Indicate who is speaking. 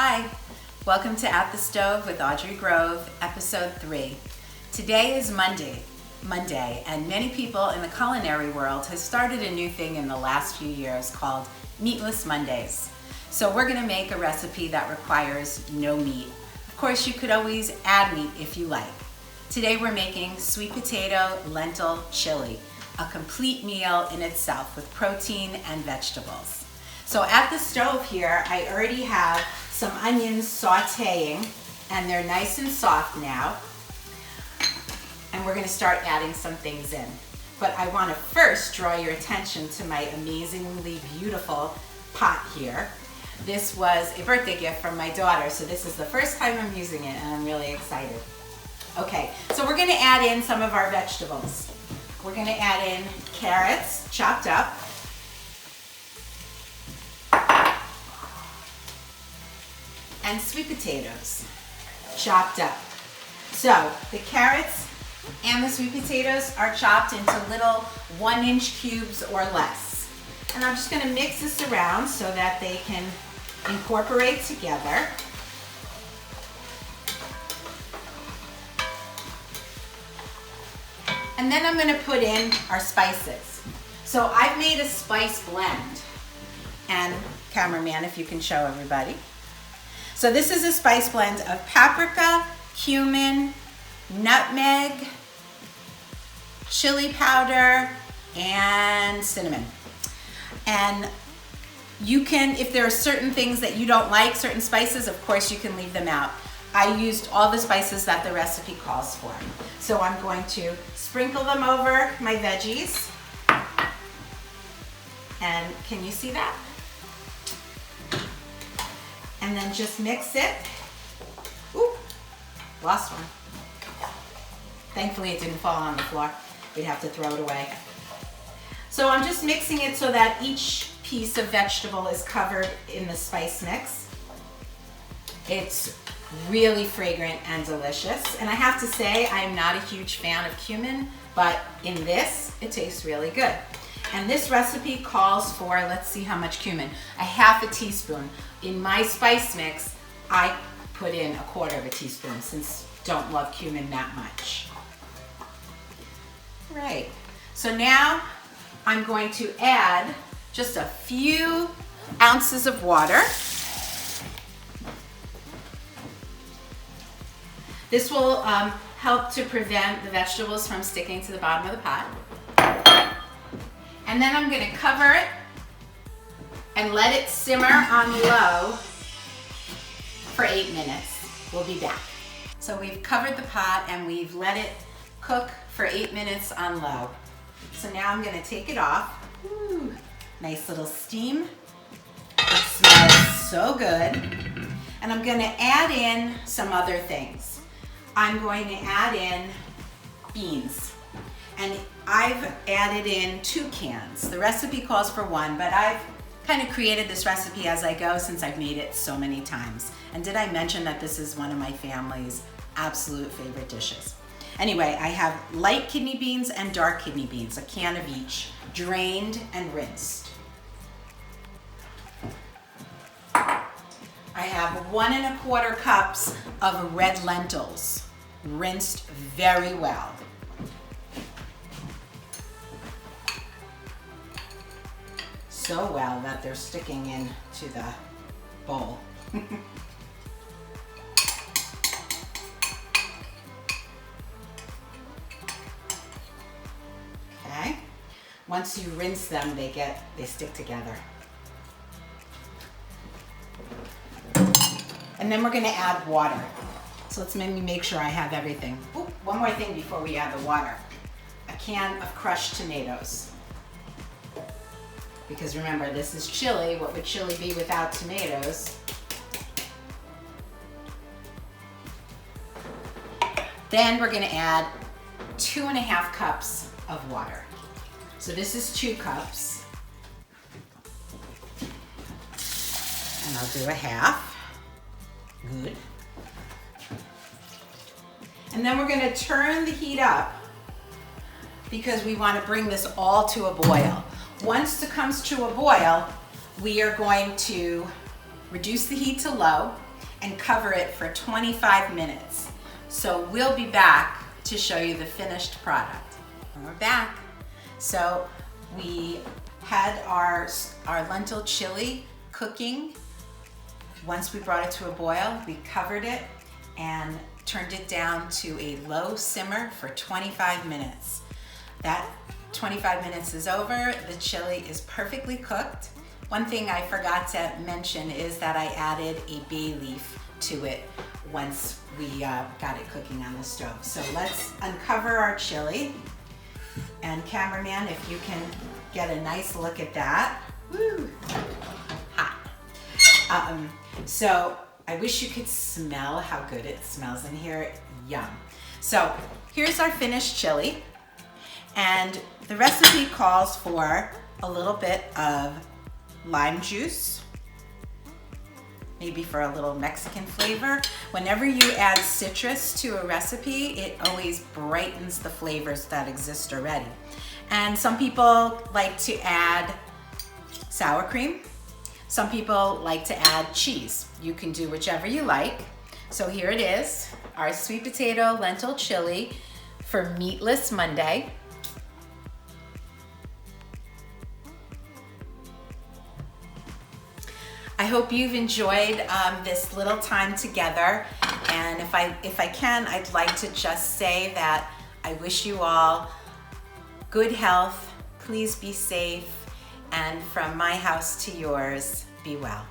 Speaker 1: Hi, welcome to At the Stove with Audrey Grove, episode 3. Today is Monday, and many people in the culinary world have started a new thing in the last few years called Meatless Mondays. So we're gonna make a recipe that requires no meat. Of course, you could always add meat if you like. Today we're making Sweet Potato Lentil Chili, a complete meal in itself with protein and vegetables. So at the stove here, I already have some onions sauteing, and they're nice and soft now. And we're gonna start adding some things in. But I wanna first draw your attention to my amazingly beautiful pot here. This was a birthday gift from my daughter, so this is the first time I'm using it, and I'm really excited. Okay, so we're gonna add in some of our vegetables. We're gonna add in carrots, chopped up, and sweet potatoes, chopped up. So the carrots and the sweet potatoes are chopped into little 1-inch cubes or less. And I'm just gonna mix this around so that they can incorporate together. And then I'm gonna put in our spices. So I've made a spice blend. And cameraman, if you can show everybody. So this is a spice blend of paprika, cumin, nutmeg, chili powder, and cinnamon. And you can, if there are certain things that you don't like, certain spices, of course you can leave them out. I used all the spices that the recipe calls for. So I'm going to sprinkle them over my veggies. And can you see that? And then just mix it. Ooh, lost one. Thankfully it didn't fall on the floor. We'd have to throw it away. So I'm just mixing it so that each piece of vegetable is covered in the spice mix. It's really fragrant and delicious. And I have to say, I'm not a huge fan of cumin, but in this, it tastes really good. And this recipe calls for, let's see how much cumin, a half a teaspoon. In my spice mix, I put in 1/4 teaspoon since I don't love cumin that much. Right, so now I'm going to add just a few ounces of water. This will help to prevent the vegetables from sticking to the bottom of the pot. And then I'm gonna cover it and let it simmer on low for 8 minutes. We'll be back. So we've covered the pot and we've let it cook for 8 minutes on low. So now I'm gonna take it off. Ooh, nice little steam. It smells so good. And I'm gonna add in some other things. I'm going to add in beans. And I've added in 2 cans. The recipe calls for 1, but I've kind of created this recipe as I go since I've made it so many times. And did I mention that this is one of my family's absolute favorite dishes? Anyway, I have light kidney beans and dark kidney beans, a can of each, drained and rinsed. I have 1 1/4 cups of red lentils, rinsed very well. So well that they're sticking into the bowl. Okay. Once you rinse them, they stick together. And then we're gonna add water. So let's maybe make sure I have everything. Ooh, one more thing before we add the water. A can of crushed tomatoes. Because remember, this is chili. What would chili be without tomatoes? Then we're gonna add 2 1/2 cups of water. So this is 2 cups. And I'll do a half. Good. And then we're gonna turn the heat up because we wanna bring this all to a boil. Once it comes to a boil, we are going to reduce the heat to low and cover it for 25 minutes. So we'll be back to show you the finished product. And we're back. So we had our lentil chili cooking. Once we brought it to a boil, we covered it and turned it down to a low simmer for 25 minutes. That 25 minutes is over. The chili is perfectly cooked. One thing I forgot to mention is that I added a bay leaf to it once we got it cooking on the stove. So let's uncover our chili. And cameraman, if you can get a nice look at that. Woo, hot. So I wish you could smell how good it smells in here. Yum. So here's our finished chili. And the recipe calls for a little bit of lime juice, maybe for a little Mexican flavor. Whenever you add citrus to a recipe, it always brightens the flavors that exist already. And some people like to add sour cream. Some people like to add cheese. You can do whichever you like. So here it is, our sweet potato lentil chili for Meatless Monday. I hope you've enjoyed this little time together. And if I can, I'd like to just say that I wish you all good health. Please be safe. And from my house to yours, be well.